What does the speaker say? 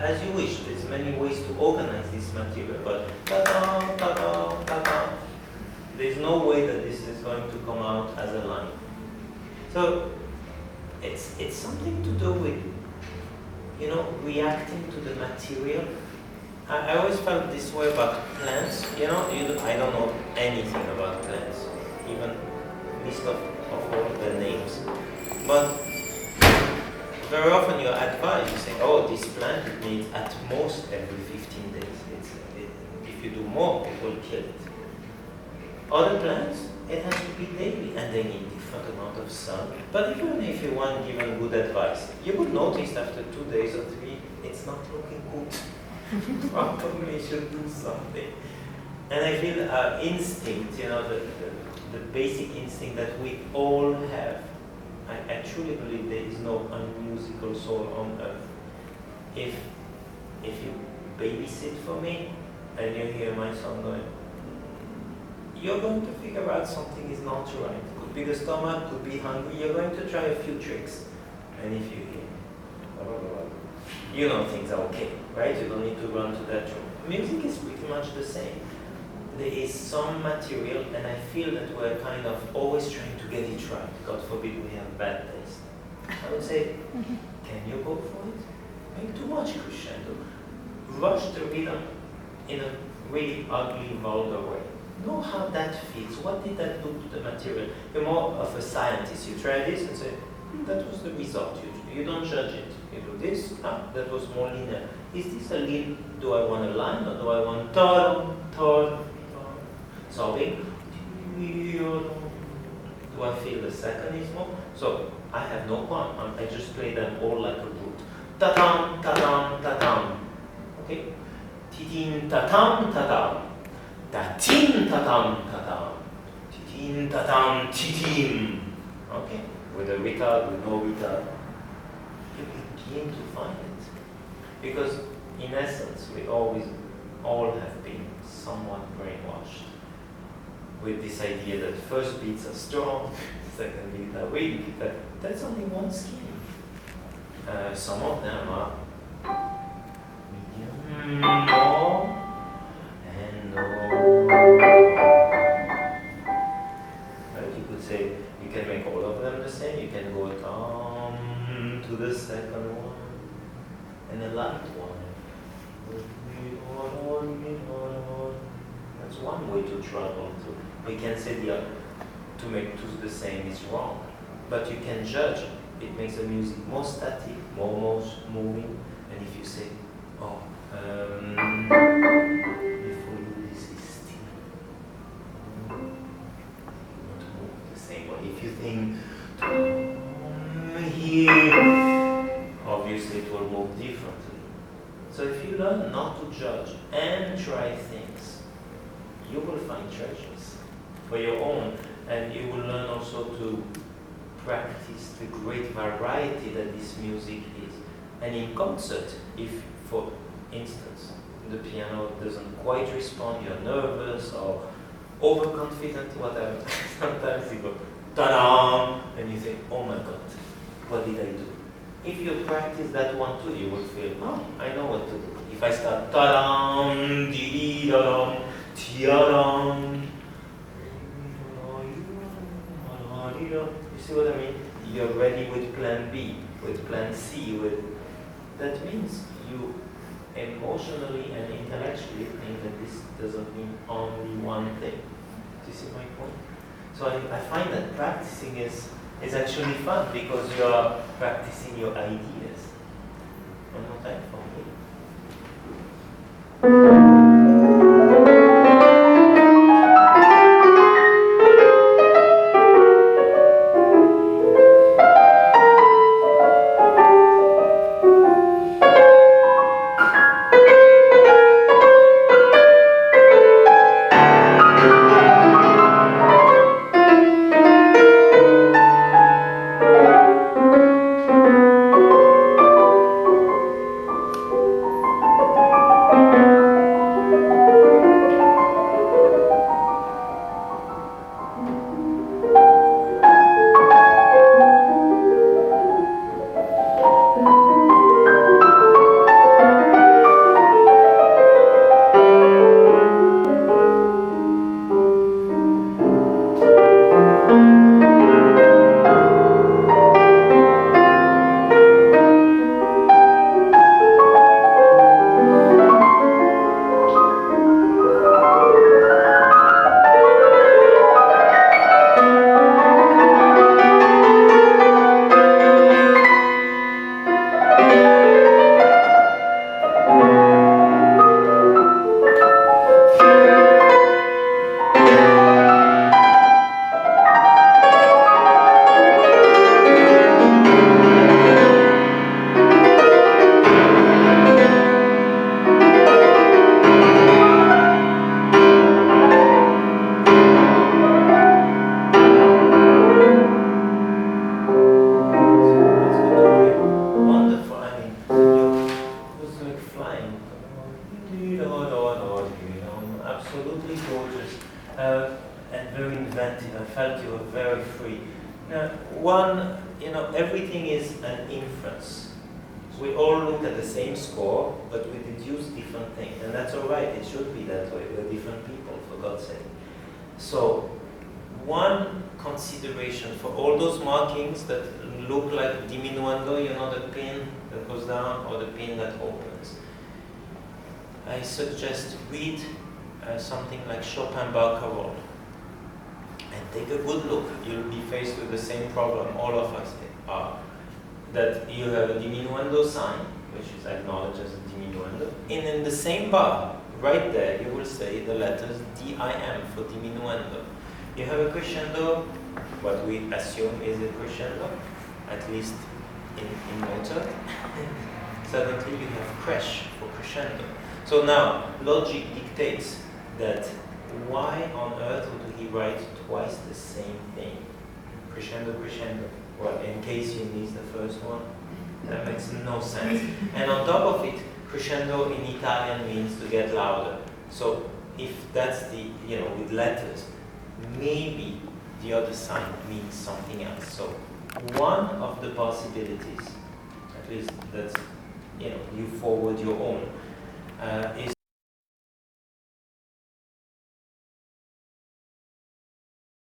As you wish, there's many ways to organize this material, but ta-da, ta-da, ta-da. There's no way that this is going to come out as a line. So it's something to do with, reacting to the material. I always felt this way about plants. I don't know anything about plants, even list of all the names. But very often you're advised, you say, oh, this plant needs at most every 15 days. If you do more, it will kill it. Other plants, it has to be daily, and they need different amount of sun. But even if you want given good advice, you would notice after 2 days or 3, it's not looking good. Probably you should do something. And I feel instinct, the basic instinct that we all have. I truly believe there is no unmusical soul on earth. If you babysit for me and you hear my song going, you're going to figure out something is not right. Could be the stomach, could be hungry. You're going to try a few tricks. And if you hear, things are okay, right? You don't need to run to that room. Music is pretty much the same. There is some material, and I feel that we're kind of always trying to get it right. God forbid we have bad taste. I would say, can you go for it? Make too much crescendo. Rush the rhythm in a really ugly, vulgar way. Know how that feels. What did that do to the material? You're more of a scientist. You try this and say, that was the result. You don't judge it. You do this, that was more linear. Is this a lean? Do I want a line or do I want tone? Sobbing. Do I feel the second is more? So I have no point. I just play them all like a root. Ta-tam, ta-tam, ta-tam. Okay? Ti-tim, ta-tam, ta-tam. Ta-tim, ta-tam, ta-tam. Ti-tim, ta-tam, ti-tim. Okay? With a retard, with no retard. You begin to find it. Because in essence, we all have been somewhat brainwashed with this idea that first beats are strong, second beats are weak, but that's only one scheme. Some of them are medium, more, and low. Right? You could say, you can make all of them the same, you can go down to the second one, and a light one. That's one way to travel to. We can say to make two the same is wrong, but you can judge. It makes the music more static, more moving. And if you say, before you this is still, you want to move the same way. If you think here, obviously it will move differently. So if you learn not to judge and try things, you will find treasures for your own, and you will learn also to practice the great variety that this music is. And in concert, if, for instance, the piano doesn't quite respond, you're nervous or overconfident, whatever, sometimes you go, ta-da, and you think, oh my God, what did I do? If you practice that one too, you will feel, I know what to do. If I start ta-dam, dee-dee-dam, ti-da-dam, you see what I mean? You're ready with plan B, with plan C, that means you emotionally and intellectually think that this doesn't mean only one thing. Do you see my point? So I find that practicing is actually fun because you are practicing your ideas. One more time for me. everything is an inference. We all look at the same score, but we deduce different things. And that's all right, it should be that way. We're different people, for God's sake. So, one consideration for all those markings that look like diminuendo, you know, the pin that goes down or the pin that opens. I suggest read something like Chopin Barcarolle and take a good look. You'll be faced with the same problem all of us are. That you have a diminuendo sign, which is acknowledged as a diminuendo, and in the same bar, right there, you will say the letters D-I-M for diminuendo. You have a crescendo, what we assume is a crescendo, at least in Mozart. Suddenly you have crash for crescendo. So now, logic dictates that why on earth would he write twice the same thing? Crescendo, crescendo. Well, in case you miss the first one, that makes no sense. And on top of it, crescendo in Italian means to get louder. So if that's the, with letters, maybe the other sign means something else. So one of the possibilities, at least that's, you forward your own, is